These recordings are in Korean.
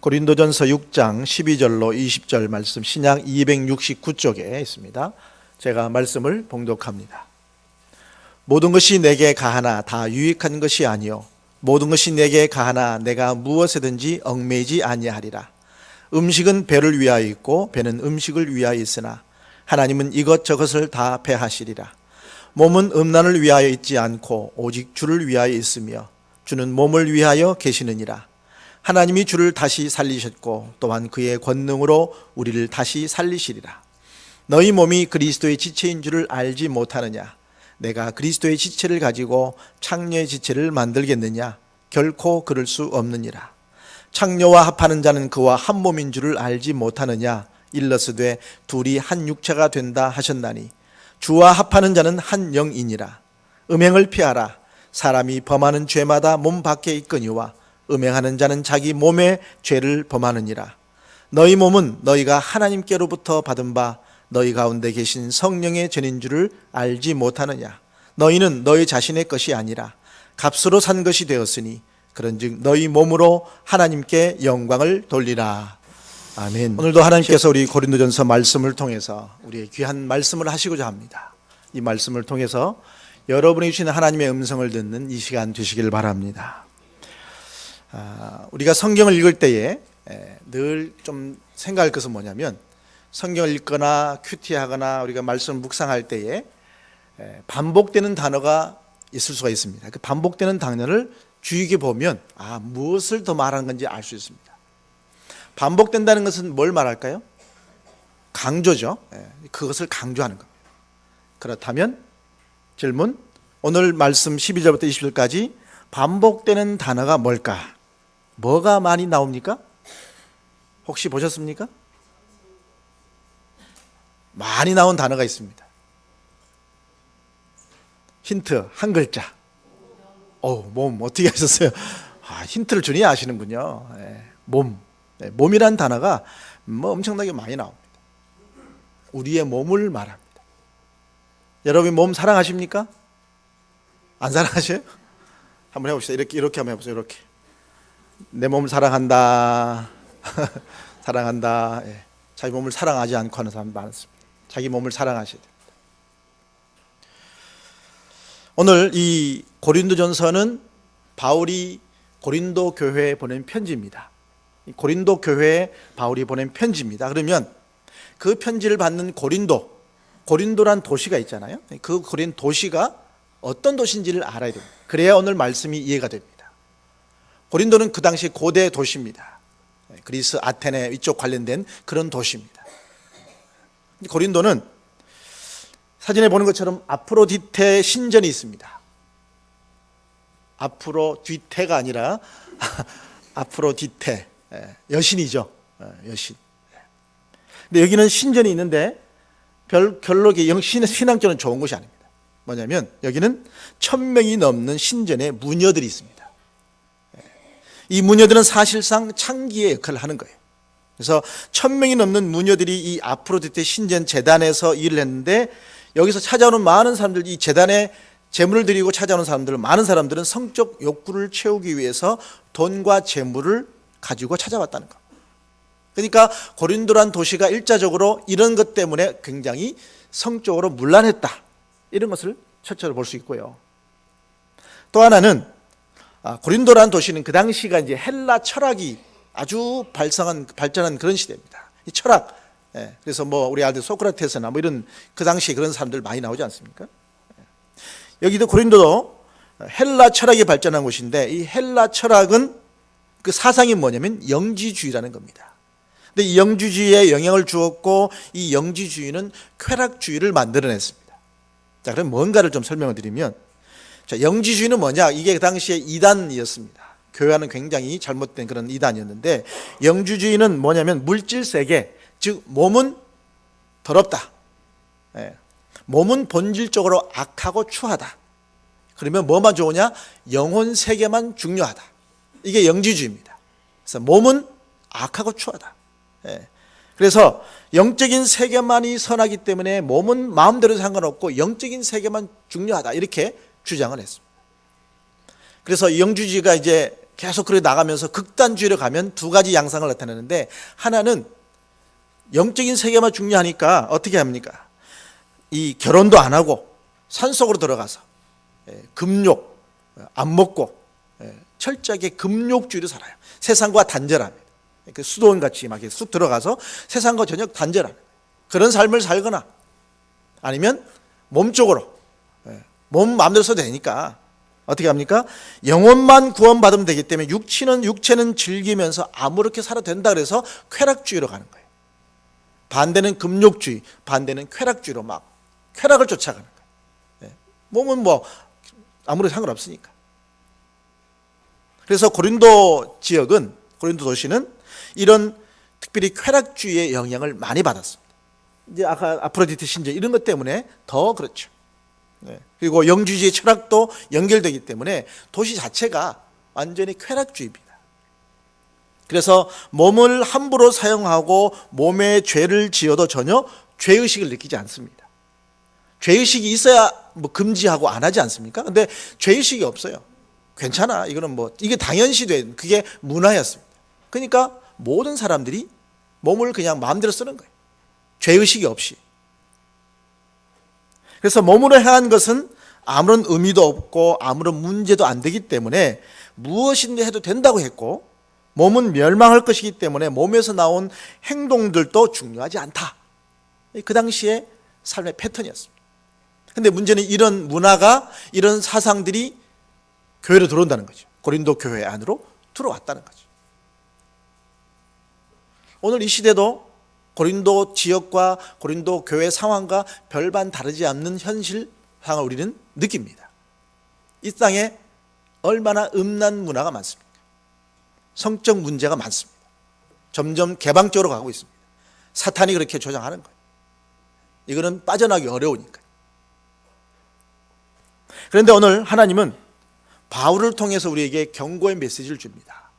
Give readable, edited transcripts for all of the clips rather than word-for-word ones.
고린도전서 6장 12절로 20절 말씀 신약 269쪽에 있습니다. 제가 말씀을 봉독합니다. 모든 것이 내게 가하나 다 유익한 것이 아니요 모든 것이 내게 가하나 내가 무엇에든지 얽매이지 아니하리라. 음식은 배를 위하여 있고 배는 음식을 위하여 있으나 하나님은 이것저것을 다 배하시리라. 몸은 음란을 위하여 있지 않고 오직 주를 위하여 있으며 주는 몸을 위하여 계시느니라. 하나님이 주를 다시 살리셨고 또한 그의 권능으로 우리를 다시 살리시리라. 너희 몸이 그리스도의 지체인 줄을 알지 못하느냐? 내가 그리스도의 지체를 가지고 창녀의 지체를 만들겠느냐? 결코 그럴 수 없느니라. 창녀와 합하는 자는 그와 한 몸인 줄을 알지 못하느냐? 일러스되 둘이 한 육체가 된다 하셨나니 주와 합하는 자는 한 영이니라. 음행을 피하라. 사람이 범하는 죄마다 몸 밖에 있거니와 음행하는 자는 자기 몸의 죄를 범하느니라. 너희 몸은 너희가 하나님께로부터 받은 바 너희 가운데 계신 성령의 전인 줄을 알지 못하느냐? 너희는 너희 자신의 것이 아니라 값으로 산 것이 되었으니 그런즉 너희 몸으로 하나님께 영광을 돌리라. 아멘. 오늘도 하나님께서 우리 고린도전서 말씀을 통해서 우리의 귀한 말씀을 하시고자 합니다. 이 말씀을 통해서 여러분이 주시는 하나님의 음성을 듣는 이 시간 되시길 바랍니다. 우리가 성경을 읽을 때에 늘 좀 생각할 것은 뭐냐면, 성경을 읽거나 큐티하거나 우리가 말씀을 묵상할 때에 반복되는 단어가 있을 수가 있습니다. 그 반복되는 단어를 주의 깊게 보면 무엇을 더 말하는 건지 알 수 있습니다. 반복된다는 것은 뭘 말할까요? 강조죠. 그것을 강조하는 겁니다. 그렇다면 질문, 오늘 말씀 12절부터 20절까지 반복되는 단어가 뭘까? 뭐가 많이 나옵니까? 혹시 보셨습니까? 많이 나온 단어가 있습니다. 힌트 한 글자. 몸 어떻게 하셨어요? 힌트를 주니 아시는군요. 몸. 몸이란 단어가 엄청나게 많이 나옵니다. 우리의 몸을 말합니다. 여러분 몸 사랑하십니까? 안 사랑하셔요? 한번 해봅시다. 이렇게 한번 해보세요. 이렇게. 내 몸을 사랑한다. 사랑한다. 자기 몸을 사랑하지 않고 하는 사람 많습니다. 자기 몸을 사랑하셔야 됩니다. 오늘 이 고린도전서는 바울이 고린도 교회에 보낸 편지입니다. 고린도 교회에 바울이 보낸 편지입니다. 그러면 그 편지를 받는 고린도란 도시가 있잖아요. 그 고린 도시가 어떤 도시인지를 알아야 됩니다. 그래야 오늘 말씀이 이해가 됩니다. 고린도는 그 당시 고대 도시입니다. 그리스 아테네 이쪽 관련된 그런 도시입니다. 고린도는 사진에 보는 것처럼 아프로디테 신전이 있습니다. 아프로디테가 아니라 아프로디테, 여신이죠. 여신. 근데 여기는 신전이 있는데 별로 신앙적으로는 좋은 곳이 아닙니다. 뭐냐면 여기는 1000명이 넘는 신전의 무녀들이 있습니다. 이 무녀들은 사실상 창기의 역할을 하는 거예요. 그래서 1000명이 넘는 무녀들이 이 아프로디테 신전 재단에서 일을 했는데, 여기서 찾아오는 많은 사람들, 이 재단에 재물을 드리고 찾아오는 사람들, 많은 사람들은 성적 욕구를 채우기 위해서 돈과 재물을 가지고 찾아왔다는 것. 그러니까 고린도란 도시가 일자적으로 이런 것 때문에 굉장히 성적으로 문란했다, 이런 것을 첫째로 볼 수 있고요. 또 하나는 고린도란 도시는 그 당시가 이제 헬라 철학이 아주 발전한 그런 시대입니다. 이 철학, 그래서 우리 아들 소크라테스나 이런 그 당시에 그런 사람들 많이 나오지 않습니까? 여기도 고린도도 헬라 철학이 발전한 곳인데, 이 헬라 철학은 그 사상이 뭐냐면 영지주의라는 겁니다. 근데 이 영지주의에 영향을 주었고, 이 영지주의는 쾌락주의를 만들어냈습니다. 자, 그럼 뭔가를 좀 설명을 드리면, 자, 영지주의는 뭐냐? 이게 그 당시에 이단이었습니다. 교회와는 굉장히 잘못된 그런 이단이었는데, 영지주의는 뭐냐면 물질 세계, 즉 몸은 더럽다. 몸은 본질적으로 악하고 추하다. 그러면 뭐만 좋으냐? 영혼 세계만 중요하다. 이게 영지주의입니다. 그래서 몸은 악하고 추하다. 그래서 영적인 세계만이 선하기 때문에 몸은 마음대로 상관없고 영적인 세계만 중요하다, 이렇게 주장을 했습니다. 그래서 영주주의가 이제 계속 그렇게 나가면서 극단주의로 가면 두 가지 양상을 나타내는데, 하나는 영적인 세계만 중요하니까 어떻게 합니까? 이 결혼도 안 하고 산속으로 들어가서 금욕 안 먹고 철저하게 금욕주의로 살아요. 세상과 단절합니다. 수도원같이 막 쑥 들어가서 세상과 전혀 단절하는 그런 삶을 살거나, 아니면 몸쪽으로 몸 마음대로 써도 되니까 어떻게 합니까? 영혼만 구원받으면 되기 때문에 육체는 즐기면서 아무렇게 살아도 된다 그래서 쾌락주의로 가는 거예요. 반대는 금욕주의, 반대는 쾌락주의로 막 쾌락을 쫓아가는 거예요. 몸은 뭐 아무리 상관없으니까. 그래서 고린도 지역은, 고린도 도시는 이런 특별히 쾌락주의의 영향을 많이 받았습니다. 이제 아까 아프로디테 신전 이런 것 때문에 더 그렇죠. 그리고 영주주의 철학도 연결되기 때문에 도시 자체가 완전히 쾌락주의입니다. 그래서 몸을 함부로 사용하고 몸에 죄를 지어도 전혀 죄의식을 느끼지 않습니다. 죄의식이 있어야 뭐 금지하고 안 하지 않습니까? 근데 죄의식이 없어요. 괜찮아. 이거는 뭐 이게 당연시된, 그게 문화였습니다. 그러니까 모든 사람들이 몸을 그냥 마음대로 쓰는 거예요. 죄의식이 없이. 그래서 몸으로 행한 것은 아무런 의미도 없고 아무런 문제도 안 되기 때문에 무엇인지 해도 된다고 했고, 몸은 멸망할 것이기 때문에 몸에서 나온 행동들도 중요하지 않다. 그 당시에 삶의 패턴이었습니다. 그런데 문제는 이런 문화가, 이런 사상들이 교회로 들어온다는 거죠. 고린도 교회 안으로 들어왔다는 거죠. 오늘 이 시대도 고린도 지역과 고린도 교회 상황과 별반 다르지 않는 현실 상황을 우리는 느낍니다. 이 땅에 얼마나 음란 문화가 많습니까? 성적 문제가 많습니다. 점점 개방적으로 가고 있습니다. 사탄이 그렇게 조장하는 거예요. 이거는 빠져나기 어려우니까. 그런데 오늘 하나님은 바울을 통해서 우리에게 경고의 메시지를 줍니다.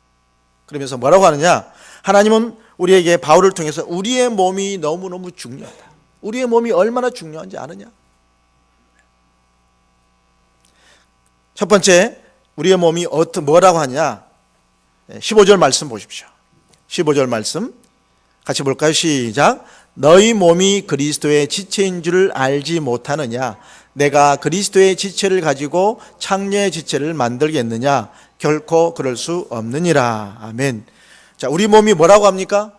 그러면서 뭐라고 하느냐? 하나님은 우리에게 바울을 통해서 우리의 몸이 너무너무 중요하다. 우리의 몸이 얼마나 중요한지 아느냐? 첫 번째, 우리의 몸이 뭐라고 하냐? 15절 말씀 보십시오. 15절 말씀 같이 볼까요? 시작. 너희 몸이 그리스도의 지체인 줄 알지 못하느냐? 내가 그리스도의 지체를 가지고 창녀의 지체를 만들겠느냐? 결코 그럴 수 없느니라. 아멘. 자, 우리 몸이 뭐라고 합니까?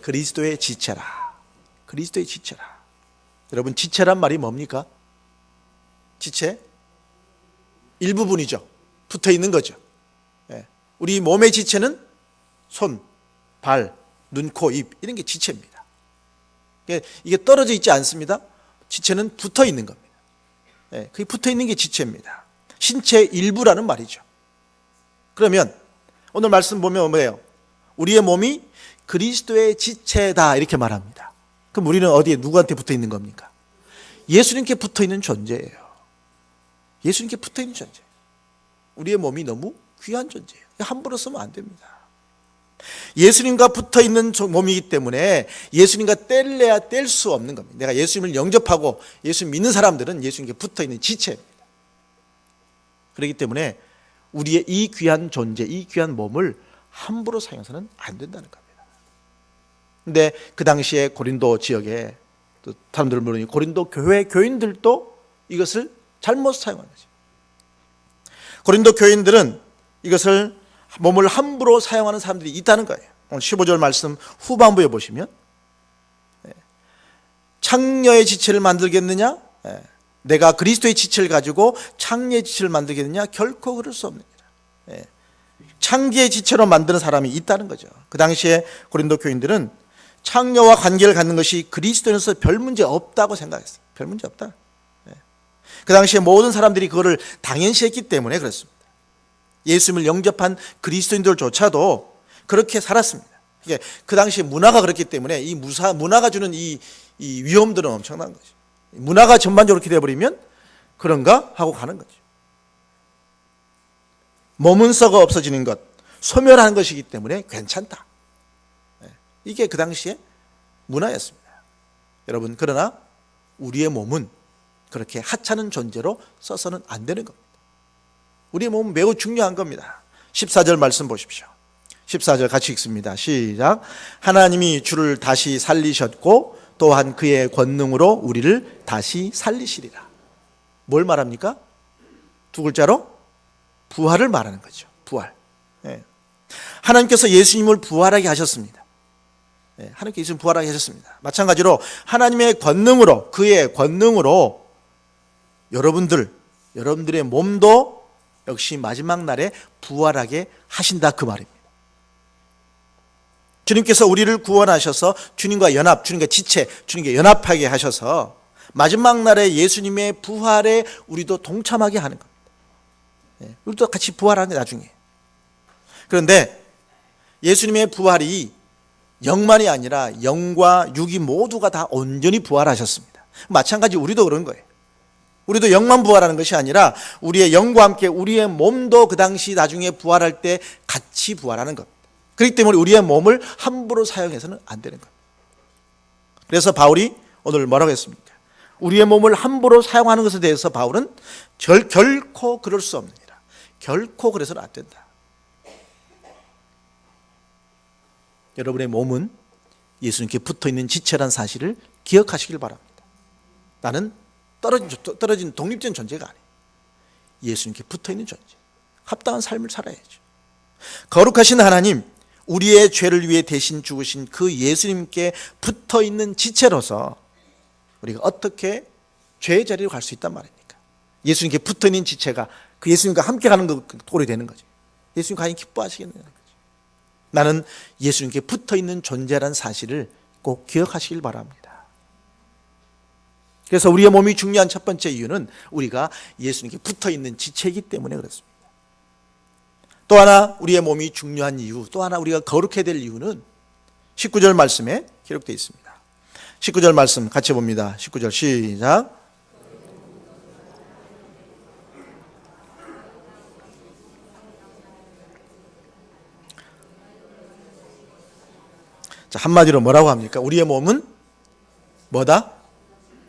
그리스도의 지체라. 그리스도의 지체라. 여러분, 지체란 말이 뭡니까? 지체? 일부분이죠. 붙어 있는 거죠. 우리 몸의 지체는 손, 발, 눈, 코, 입 이런 게 지체입니다. 이게 떨어져 있지 않습니다. 지체는 붙어 있는 겁니다. 그게 붙어 있는 게 지체입니다. 신체 일부라는 말이죠. 그러면 오늘 말씀 보면 뭐예요? 우리의 몸이 그리스도의 지체다 이렇게 말합니다. 그럼 우리는 어디에 누구한테 붙어 있는 겁니까? 예수님께 붙어 있는 존재예요. 예수님께 붙어 있는 존재. 우리의 몸이 너무 귀한 존재예요. 함부로 쓰면 안 됩니다. 예수님과 붙어 있는 몸이기 때문에 예수님과 뗄래야 뗄 수 없는 겁니다. 내가 예수님을 영접하고 예수님 믿는 사람들은 예수님께 붙어 있는 지체입니다. 그렇기 때문에 우리의 이 귀한 존재, 이 귀한 몸을 함부로 사용해서는 안 된다는 겁니다. 근데 그 당시에 고린도 지역에 또 사람들은 물론 고린도 교회 교인들도 이것을 잘못 사용한 거죠. 고린도 교인들은 이것을 몸을 함부로 사용하는 사람들이 있다는 거예요. 오늘 15절 말씀 후반부에 보시면 창녀의 지체를 만들겠느냐? 내가 그리스도의 지체를 가지고 창녀의 지체를 만들겠느냐? 결코 그럴 수 없느니라. 창기의 지체로 만드는 사람이 있다는 거죠. 그 당시에 고린도 교인들은 창녀와 관계를 갖는 것이 그리스도인으로서 별 문제 없다고 생각했어요. 별 문제 없다. 그 당시에 모든 사람들이 그거를 당연시했기 때문에 그렇습니다. 예수님을 영접한 그리스도인들조차도 그렇게 살았습니다. 그 당시 문화가 그렇기 때문에 이 문화가 주는 이 위험들은 엄청난 거죠. 문화가 전반적으로 그렇게 되어버리면 그런가 하고 가는 거죠. 몸은 썩어 없어지는 것, 소멸하는 것이기 때문에 괜찮다. 이게 그 당시의 문화였습니다. 여러분, 그러나 우리의 몸은 그렇게 하찮은 존재로 써서는 안 되는 겁니다. 우리의 몸은 매우 중요한 겁니다. 14절 말씀 보십시오. 14절 같이 읽습니다. 시작. 하나님이 주를 다시 살리셨고 또한 그의 권능으로 우리를 다시 살리시리라. 뭘 말합니까? 두 글자로 부활을 말하는 거죠. 부활. 예. 하나님께서 예수님을 부활하게 하셨습니다. 예. 하나님께서 예수님을 부활하게 하셨습니다. 마찬가지로 하나님의 권능으로, 그의 권능으로 여러분들의 몸도 역시 마지막 날에 부활하게 하신다, 그 말입니다. 주님께서 우리를 구원하셔서 주님과 연합, 주님과 지체, 주님과 연합하게 하셔서 마지막 날에 예수님의 부활에 우리도 동참하게 하는 겁니다. 우리도 같이 부활하는 게 나중에. 그런데 예수님의 부활이 영만이 아니라 영과 육이 모두가 다 온전히 부활하셨습니다. 마찬가지 우리도 그런 거예요. 우리도 영만 부활하는 것이 아니라 우리의 영과 함께 우리의 몸도 그 당시 나중에 부활할 때 같이 부활하는 겁니다. 그렇기 때문에 우리의 몸을 함부로 사용해서는 안 되는 겁니다. 그래서 바울이 오늘 뭐라고 했습니까? 우리의 몸을 함부로 사용하는 것에 대해서 바울은 결코 그럴 수 없느니라. 결코 그래서는 안 된다. 여러분의 몸은 예수님께 붙어있는 지체란 사실을 기억하시길 바랍니다. 나는 떨어진 독립적인 존재가 아니에요. 예수님께 붙어있는 존재, 합당한 삶을 살아야죠. 거룩하신 하나님, 우리의 죄를 위해 대신 죽으신 그 예수님께 붙어있는 지체로서 우리가 어떻게 죄의 자리로 갈 수 있단 말입니까? 예수님께 붙어있는 지체가 그 예수님과 함께 가는 것 꼴이 되는 거죠. 예수님 과연 기뻐하시겠느냐는 거죠. 나는 예수님께 붙어있는 존재라는 사실을 꼭 기억하시길 바랍니다. 그래서 우리의 몸이 중요한 첫 번째 이유는 우리가 예수님께 붙어있는 지체이기 때문에 그렇습니다. 또 하나 우리의 몸이 중요한 이유, 또 하나 우리가 거룩해야 될 이유는 19절 말씀에 기록되어 있습니다. 19절 말씀 같이 봅니다. 19절 시작. 자, 한마디로 뭐라고 합니까? 우리의 몸은 뭐다?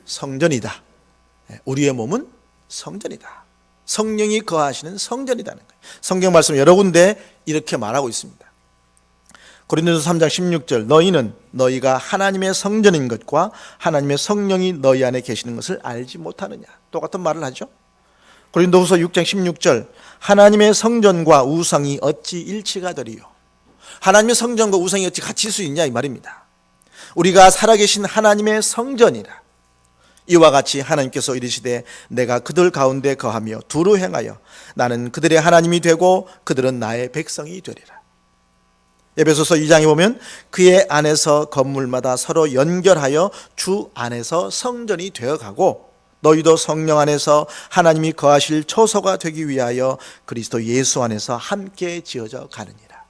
성전이다. 우리의 몸은 성전이다. 성령이 거하시는 성전이라는 거예요. 성경 말씀 여러 군데 이렇게 말하고 있습니다. 고린도서 3장 16절, 너희는 너희가 하나님의 성전인 것과 하나님의 성령이 너희 안에 계시는 것을 알지 못하느냐. 똑같은 말을 하죠. 고린도후서 6장 16절, 하나님의 성전과 우상이 어찌 일치가 되리요. 하나님의 성전과 우상이 어찌 같을 수 있냐 이 말입니다. 우리가 살아계신 하나님의 성전이라. 이와 같이 하나님께서 이르시되 내가 그들 가운데 거하며 두루 행하여 나는 그들의 하나님이 되고 그들은 나의 백성이 되리라. 에베소서 2장에 보면 그의 안에서 건물마다 서로 연결하여 주 안에서 성전이 되어가고 너희도 성령 안에서 하나님이 거하실 초소가 되기 위하여 그리스도 예수 안에서 함께 지어져 가느니라.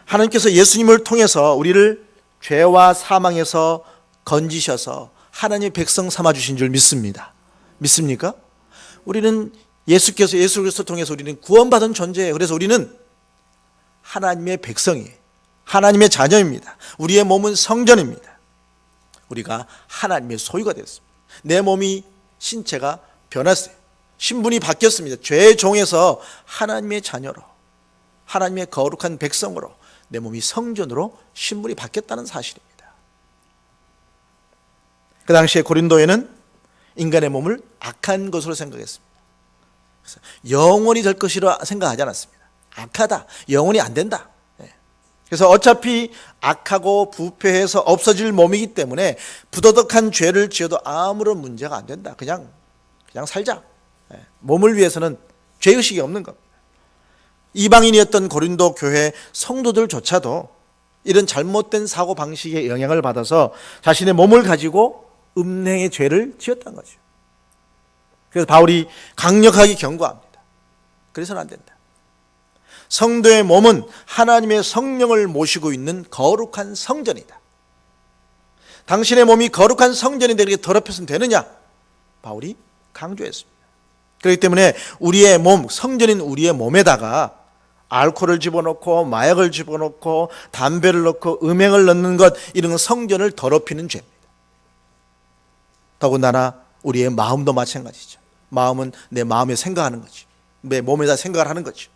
하나님께서 예수님을 통해서 우리를 죄와 사망에서 건지셔서 하나님의 백성 삼아주신 줄 믿습니다. 믿습니까? 우리는 예수 그리스도를 통해서 우리는 구원받은 존재예요. 그래서 우리는 하나님의 백성이에요. 하나님의 자녀입니다. 우리의 몸은 성전입니다. 우리가 하나님의 소유가 됐습니다. 내 몸이 신체가 변했어요. 신분이 바뀌었습니다. 죄의 종에서 하나님의 자녀로, 하나님의 거룩한 백성으로 내 몸이 성전으로 신분이 바뀌었다는 사실입니다. 그 당시에 고린도에는 인간의 몸을 악한 것으로 생각했습니다. 그래서 영원히 될 것이라 생각하지 않았습니다. 악하다, 영원히 안 된다. 그래서 어차피 악하고 부패해서 없어질 몸이기 때문에 부도덕한 죄를 지어도 아무런 문제가 안 된다. 그냥 살자. 몸을 위해서는 죄의식이 없는 겁니다. 이방인이었던 고린도 교회 성도들조차도 이런 잘못된 사고방식의 영향을 받아서 자신의 몸을 가지고 음행의 죄를 지었다는 거죠. 그래서 바울이 강력하게 경고합니다. 그래서는 안 된다. 성도의 몸은 하나님의 성령을 모시고 있는 거룩한 성전이다. 당신의 몸이 거룩한 성전인데 이렇게 더럽혀서는 되느냐? 바울이 강조했습니다. 그렇기 때문에 우리의 몸, 성전인 우리의 몸에다가 알코올을 집어넣고 마약을 집어넣고 담배를 넣고 음행을 넣는 것, 이런 성전을 더럽히는 죄입니다. 더군다나 우리의 마음도 마찬가지죠. 마음은 내 마음에 생각하는 거지. 내 몸에다 생각을 하는 거죠.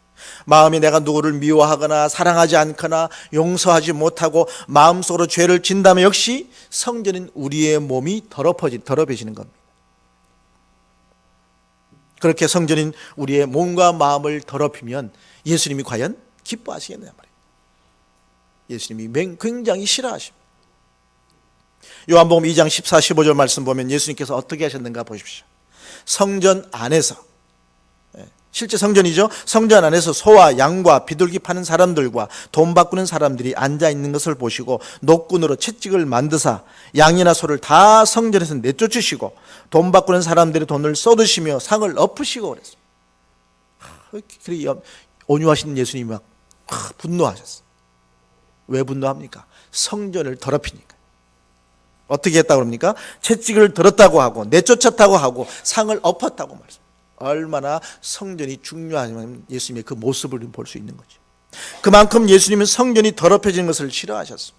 마음이 내가 누구를 미워하거나 사랑하지 않거나 용서하지 못하고 마음속으로 죄를 진다면 역시 성전인 우리의 몸이 더럽혀지는 겁니다. 그렇게 성전인 우리의 몸과 마음을 더럽히면 예수님이 과연 기뻐하시겠느냐 말이에요. 예수님이 굉장히 싫어하십니다. 요한복음 2장 14, 15절 말씀 보면 예수님께서 어떻게 하셨는가 보십시오. 성전 안에서, 실제 성전이죠. 성전 안에서 소와 양과 비둘기 파는 사람들과 돈 바꾸는 사람들이 앉아 있는 것을 보시고 노끈으로 채찍을 만드사 양이나 소를 다 성전에서 내쫓으시고 돈 바꾸는 사람들의 돈을 쏟으시며 상을 엎으시고 그랬어요. 온유하신 예수님이 막 분노하셨어요. 왜 분노합니까? 성전을 더럽히니까. 어떻게 했다고 합니까? 채찍을 들었다고 하고 내쫓았다고 하고 상을 엎었다고 말씀. 얼마나 성전이 중요하냐면 예수님의 그 모습을 볼 수 있는 거죠. 그만큼 예수님은 성전이 더럽혀지는 것을 싫어하셨습니다.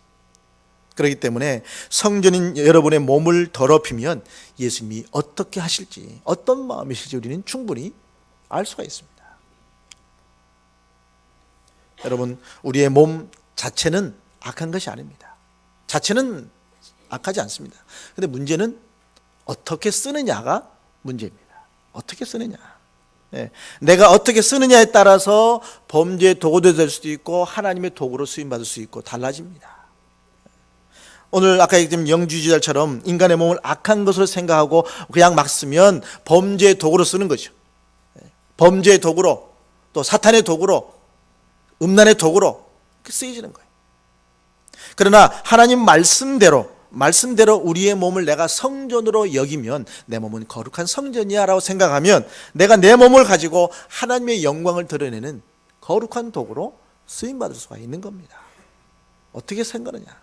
그렇기 때문에 성전인 여러분의 몸을 더럽히면 예수님이 어떻게 하실지, 어떤 마음이실지 우리는 충분히 알 수가 있습니다. 여러분, 우리의 몸 자체는 악한 것이 아닙니다. 자체는 악하지 않습니다. 그런데 문제는 어떻게 쓰느냐가 문제입니다. 어떻게 쓰느냐. 내가 어떻게 쓰느냐에 따라서 범죄의 도구도 될 수도 있고 하나님의 도구로 쓰임받을 수 있고 달라집니다. 오늘 아까 얘기했던 영주지자처럼 인간의 몸을 악한 것으로 생각하고 그냥 막 쓰면 범죄의 도구로 쓰는 거죠. 범죄의 도구로, 또 사탄의 도구로, 음란의 도구로 쓰여지는 거예요. 그러나 하나님 말씀대로 우리의 몸을 내가 성전으로 여기면 내 몸은 거룩한 성전이야 라고 생각하면 내가 내 몸을 가지고 하나님의 영광을 드러내는 거룩한 도구로 쓰임받을 수가 있는 겁니다. 어떻게 생각하느냐.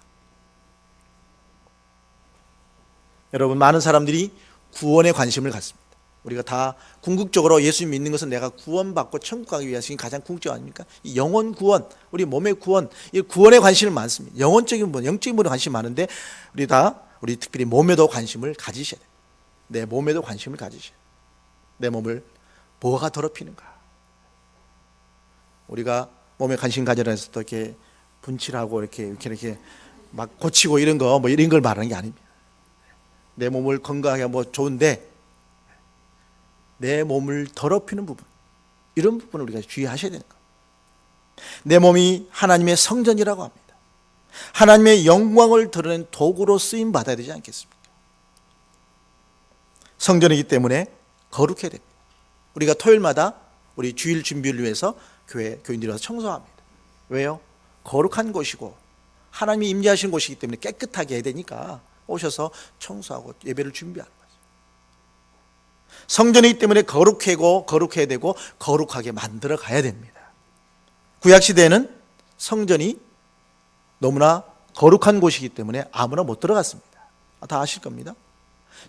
여러분, 많은 사람들이 구원에 관심을 갖습니다. 우리가 다 궁극적으로 예수님 믿는 것은 내가 구원받고 천국 가기 위한 가장 궁극적 아닙니까? 이 영혼 구원, 우리 몸의 구원, 이 구원에 관심이 많습니다. 영적인 분에 관심이 많은데 우리 특별히 몸에도 관심을 가지셔야 돼요. 내 몸에도 관심을 가지셔야 돼요. 내 몸을 뭐가 더럽히는가? 우리가 몸에 관심 가져라 해서 또 이렇게 분칠하고 이렇게 막 고치고 이런 걸 말하는 게 아닙니다. 내 몸을 건강하게 좋은데 내 몸을 더럽히는 부분, 이런 부분을 우리가 주의하셔야 되는 거예요. 내 몸이 하나님의 성전이라고 합니다. 하나님의 영광을 드러낸 도구로 쓰임 받아야 되지 않겠습니까? 성전이기 때문에 거룩해야 됩니다. 우리가 토요일마다 우리 주일 준비를 위해서 교인들이 와서 청소합니다. 왜요? 거룩한 곳이고 하나님이 임재하신 곳이기 때문에 깨끗하게 해야 되니까 오셔서 청소하고 예배를 준비하는 거예요. 성전이기 때문에 거룩해야 되고 거룩하게 만들어 가야 됩니다. 구약시대에는 성전이 너무나 거룩한 곳이기 때문에 아무나 못 들어갔습니다. 다 아실 겁니다.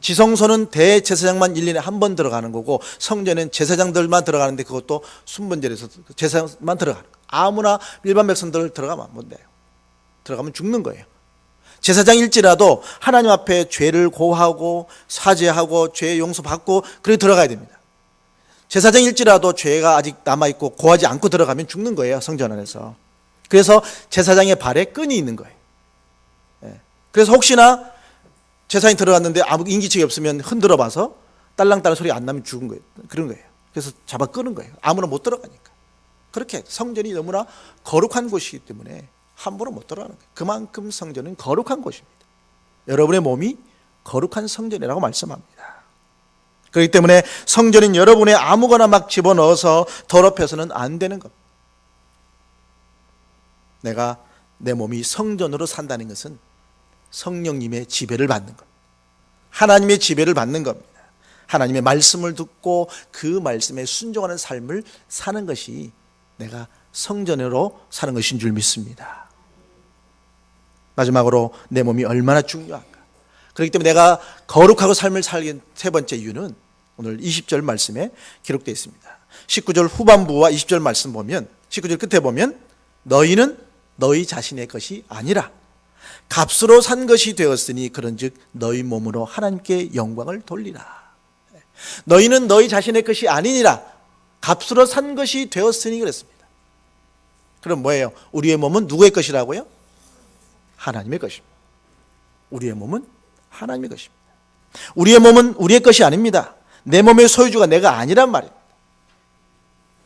지성소는 대제사장만 1년에 한 번 들어가는 거고 성전은 제사장들만 들어가는데 그것도 순번제에서 제사장만 들어가는 거예요. 아무나 일반 백성들 들어가면 못 돼요. 들어가면 죽는 거예요. 제사장일지라도 하나님 앞에 죄를 고하고 사죄하고 죄 용서받고 그렇게 들어가야 됩니다. 제사장일지라도 죄가 아직 남아있고 고하지 않고 들어가면 죽는 거예요. 성전 안에서. 그래서 제사장의 발에 끈이 있는 거예요. 그래서 혹시나 제사장이 들어갔는데 아무 인기척이 없으면 흔들어 봐서 딸랑딸랑 소리 안 나면 죽은 거예요. 그런 거예요. 그래서 잡아 끄는 거예요. 아무나 못 들어가니까. 그렇게 성전이 너무나 거룩한 곳이기 때문에 함부로 못 들어가는 거예요. 그만큼 성전은 거룩한 곳입니다. 여러분의 몸이 거룩한 성전이라고 말씀합니다. 그렇기 때문에 성전인 여러분의 아무거나 막 집어넣어서 더럽혀서는 안 되는 겁니다. 내가 내 몸이 성전으로 산다는 것은 성령님의 지배를 받는 겁니다. 하나님의 지배를 받는 겁니다. 하나님의 말씀을 듣고 그 말씀에 순종하는 삶을 사는 것이 내가 성전으로 사는 것인 줄 믿습니다. 마지막으로 내 몸이 얼마나 중요한가. 그렇기 때문에 내가 거룩하고 삶을 살기 세 번째 이유는 오늘 20절 말씀에 기록되어 있습니다. 19절 후반부와 20절 말씀 보면 19절 끝에 보면 너희는 너희 자신의 것이 아니라 값으로 산 것이 되었으니 그런즉 너희 몸으로 하나님께 영광을 돌리라. 너희는 너희 자신의 것이 아니니라. 값으로 산 것이 되었으니 그랬습니다. 그럼 뭐예요? 우리의 몸은 누구의 것이라고요? 하나님의 것입니다. 우리의 몸은 하나님의 것입니다. 우리의 몸은 우리의 것이 아닙니다. 내 몸의 소유주가 내가 아니란 말입니다.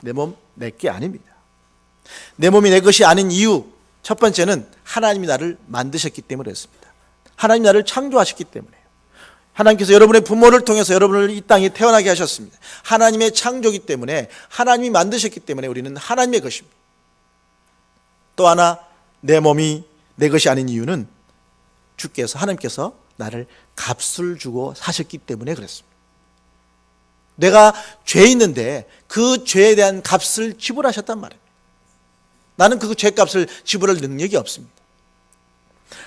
내 몸 내게 아닙니다. 내 몸이 내 것이 아닌 이유, 첫 번째는 하나님이 나를 만드셨기 때문에 그렇습니다. 하나님이 나를 창조하셨기 때문에요. 하나님께서 여러분의 부모를 통해서 여러분을 이 땅에 태어나게 하셨습니다. 하나님의 창조이기 때문에, 하나님이 만드셨기 때문에 우리는 하나님의 것입니다. 또 하나, 내 몸이 내 것이 아닌 이유는 주께서, 하나님께서 나를 값을 주고 사셨기 때문에 그랬습니다. 내가 죄 있는데 그 죄에 대한 값을 지불하셨단 말입니다. 나는 그 죄값을 지불할 능력이 없습니다.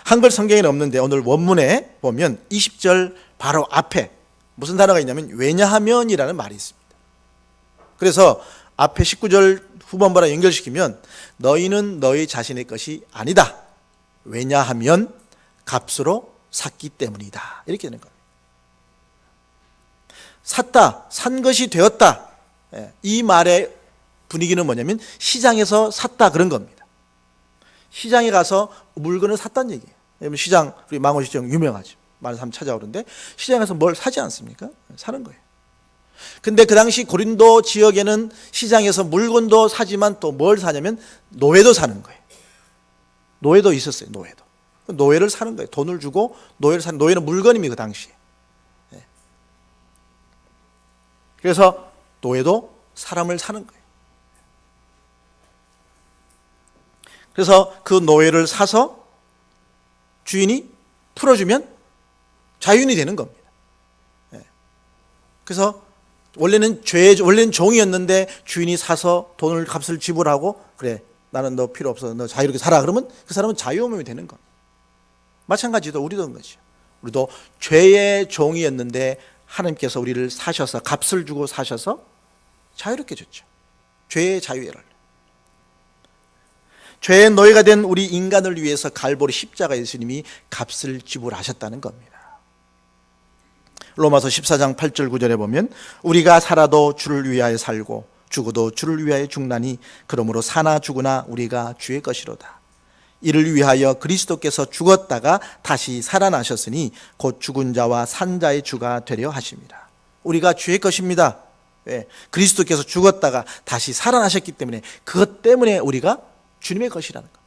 한글 성경에는 없는데 오늘 원문에 보면 20절 바로 앞에 무슨 단어가 있냐면 왜냐하면이라는 말이 있습니다. 그래서 앞에 19절 후반부랑 연결시키면 너희는 너희 자신의 것이 아니다. 왜냐하면 값으로 샀기 때문이다. 이렇게 되는 겁니다. 샀다, 산 것이 되었다. 이 말의 분위기는 뭐냐면 시장에서 샀다 그런 겁니다. 시장에 가서 물건을 샀다는 얘기예요. 시장, 우리 망원시장 유명하죠. 많은 사람 찾아오는데 시장에서 뭘 사지 않습니까? 사는 거예요. 근데 그 당시 고린도 지역에는 시장에서 물건도 사지만 또 뭘 사냐면 노예도 사는 거예요. 노예도 있었어요. 노예를 사는 거예요. 돈을 주고 노예를 사는, 노예는 물건입니다. 그 당시에. 그래서 노예도 사람을 사는 거예요. 그래서 그 노예를 사서 주인이 풀어주면 자유인이 되는 겁니다. 그래서 원래는 종이었는데 주인이 사서 돈을 값을 지불하고 그래 나는 너 필요 없어 너 자유롭게 살아 그러면 그 사람은 자유인이 되는 겁니다. 마찬가지로 우리도 그런 거죠. 우리도 죄의 종이었는데 하나님께서 우리를 사셔서 값을 주고 사셔서 자유롭게 줬죠. 죄의 자유를. 죄의 노예가 된 우리 인간을 위해서 갈보리 십자가 예수님이 값을 지불하셨다는 겁니다. 로마서 14장 8절 9절에 보면 우리가 살아도 주를 위하여 살고 죽어도 주를 위하여 죽나니 그러므로 사나 죽으나 우리가 주의 것이로다. 이를 위하여 그리스도께서 죽었다가 다시 살아나셨으니 곧 죽은 자와 산 자의 주가 되려 하십니다. 우리가 주의 것입니다. 그리스도께서 죽었다가 다시 살아나셨기 때문에 그것 때문에 우리가 주님의 것이라는 것.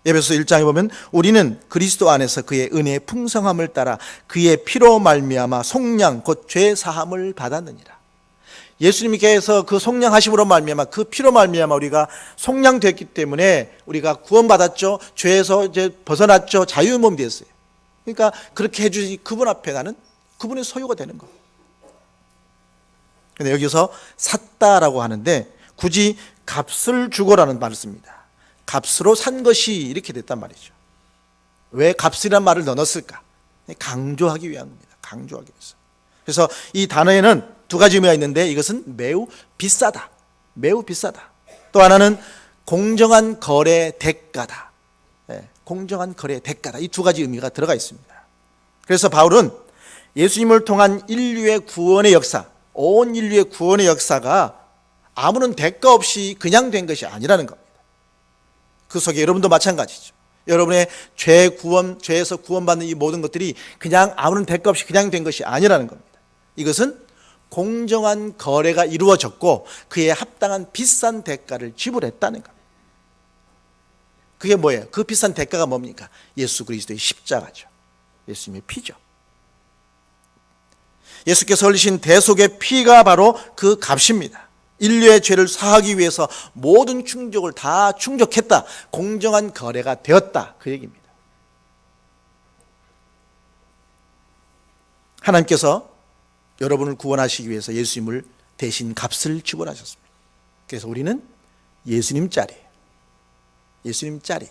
에베소서 1장에 보면 우리는 그리스도 안에서 그의 은혜의 풍성함을 따라 그의 피로 말미암아 속량 곧 죄 사함을 받았느니라. 예수님께서 그 속량하심으로 말미암아 그 피로 말미암아 우리가 속량됐기 때문에 우리가 구원받았죠. 죄에서 이제 벗어났죠. 자유의 몸이 됐어요. 그러니까 그렇게 해주시 그분 앞에 나는 그분의 소유가 되는 거예요. 근데 여기서 샀다라고 하는데 굳이 값을 주고라는 말을 씁니다. 값으로 산 것이 이렇게 됐단 말이죠. 왜 값이란 말을 넣었을까? 강조하기 위함입니다. 강조하기 위해서. 그래서 이 단어에는 두 가지 의미가 있는데 이것은 매우 비싸다. 매우 비싸다. 또 하나는 공정한 거래 대가다. 공정한 거래 대가다. 이 두 가지 의미가 들어가 있습니다. 그래서 바울은 예수님을 통한 인류의 구원의 역사, 온 인류의 구원의 역사가 아무런 대가 없이 그냥 된 것이 아니라는 겁니다. 그 속에 여러분도 마찬가지죠. 여러분의 죄에서 구원받는 이 모든 것들이 그냥 아무런 대가 없이 그냥 된 것이 아니라는 겁니다. 이것은 공정한 거래가 이루어졌고 그에 합당한 비싼 대가를 지불했다는 겁니다. 그게 뭐예요? 그 비싼 대가가 뭡니까? 예수 그리스도의 십자가죠. 예수님의 피죠. 예수께서 흘리신 대속의 피가 바로 그 값입니다. 인류의 죄를 사하기 위해서 모든 충족을 다 충족했다. 공정한 거래가 되었다. 그 얘기입니다. 하나님께서 여러분을 구원하시기 위해서 예수님을 대신 값을 지불하셨습니다. 그래서 우리는 예수님 짤이에요. 예수님 짤이.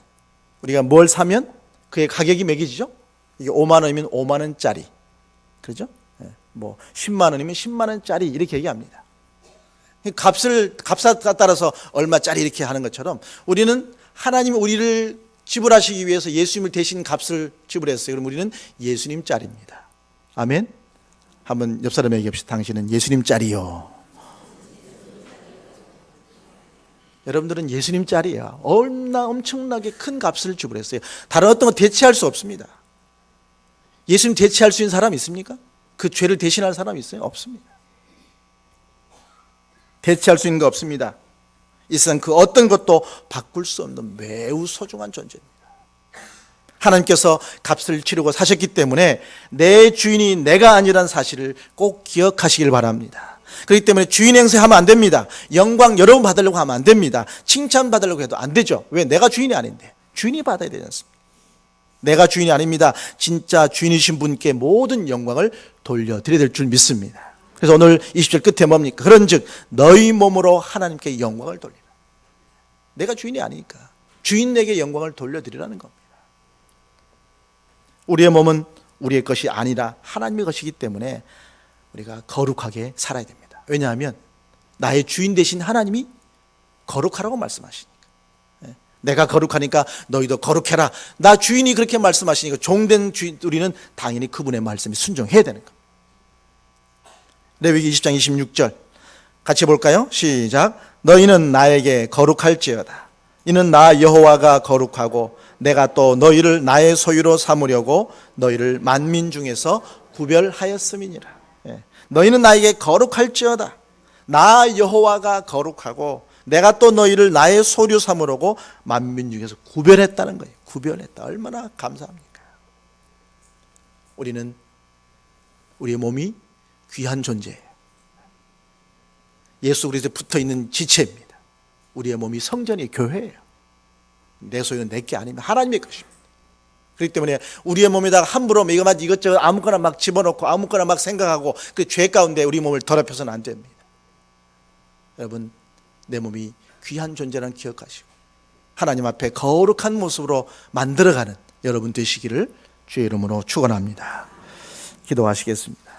우리가 뭘 사면 그의 가격이 매겨지죠? 이게 5만 원이면 5만 원짜리. 그렇죠? 뭐 10만 원이면 10만 원짜리 이렇게 얘기합니다. 값에 따라서 얼마짜리 이렇게 하는 것처럼 우리는 하나님이 우리를 지불하시기 위해서 예수님을 대신 값을 지불했어요. 그럼 우리는 예수님 짤입니다. 아멘. 한번 옆 사람에게 얘기합시다. 당신은 예수님 짤이요. 여러분들은 예수님 짤이야. 얼마나 엄청나게 큰 값을 지불했어요. 다른 어떤 거 대체할 수 없습니다. 예수님 대체할 수 있는 사람 있습니까? 그 죄를 대신할 사람 있어요? 없습니다. 대체할 수 있는 거 없습니다. 이 세상 그 어떤 것도 바꿀 수 없는 매우 소중한 존재입니다. 하나님께서 값을 치르고 사셨기 때문에 내 주인이 내가 아니라는 사실을 꼭 기억하시길 바랍니다. 그렇기 때문에 주인 행세하면 안 됩니다. 영광 여러분 받으려고 하면 안 됩니다. 칭찬 받으려고 해도 안 되죠. 왜? 내가 주인이 아닌데. 주인이 받아야 되지 않습니까? 내가 주인이 아닙니다. 진짜 주인이신 분께 모든 영광을 돌려드려야 될 줄 믿습니다. 그래서 오늘 20절 끝에 뭡니까? 그런즉 너희 몸으로 하나님께 영광을 돌리라. 내가 주인이 아니니까 주인에게 영광을 돌려드리라는 겁니다. 우리의 몸은 우리의 것이 아니라 하나님의 것이기 때문에 우리가 거룩하게 살아야 됩니다. 왜냐하면 나의 주인 되신 하나님이 거룩하라고 말씀하시니까. 내가 거룩하니까 너희도 거룩해라. 나 주인이 그렇게 말씀하시니까 종된 주인 우리는 당연히 그분의 말씀에 순종해야 되는 겁니다. 레위기 20장 26절 같이 볼까요? 시작. 너희는 나에게 거룩할지어다. 이는 나 여호와가 거룩하고 내가 또 너희를 나의 소유로 삼으려고 너희를 만민 중에서 구별하였음이니라. 너희는 나에게 거룩할지어다. 나 여호와가 거룩하고 내가 또 너희를 나의 소유 삼으려고 만민 중에서 구별했다는 거예요. 구별했다. 얼마나 감사합니까? 우리는 우리의 몸이 귀한 존재예요. 예수 그리스도에 붙어있는 지체입니다. 우리의 몸이 성전이 교회예요. 내 소유는 내게 아니면 하나님의 것입니다. 그렇기 때문에 우리의 몸에다가 함부로 이것저것 아무거나 막 집어넣고 아무거나 막 생각하고 그 죄 가운데 우리 몸을 더럽혀서는 안 됩니다. 여러분, 내 몸이 귀한 존재라는 기억하시고 하나님 앞에 거룩한 모습으로 만들어가는 여러분 되시기를 주의 이름으로 축원합니다. 기도하시겠습니다.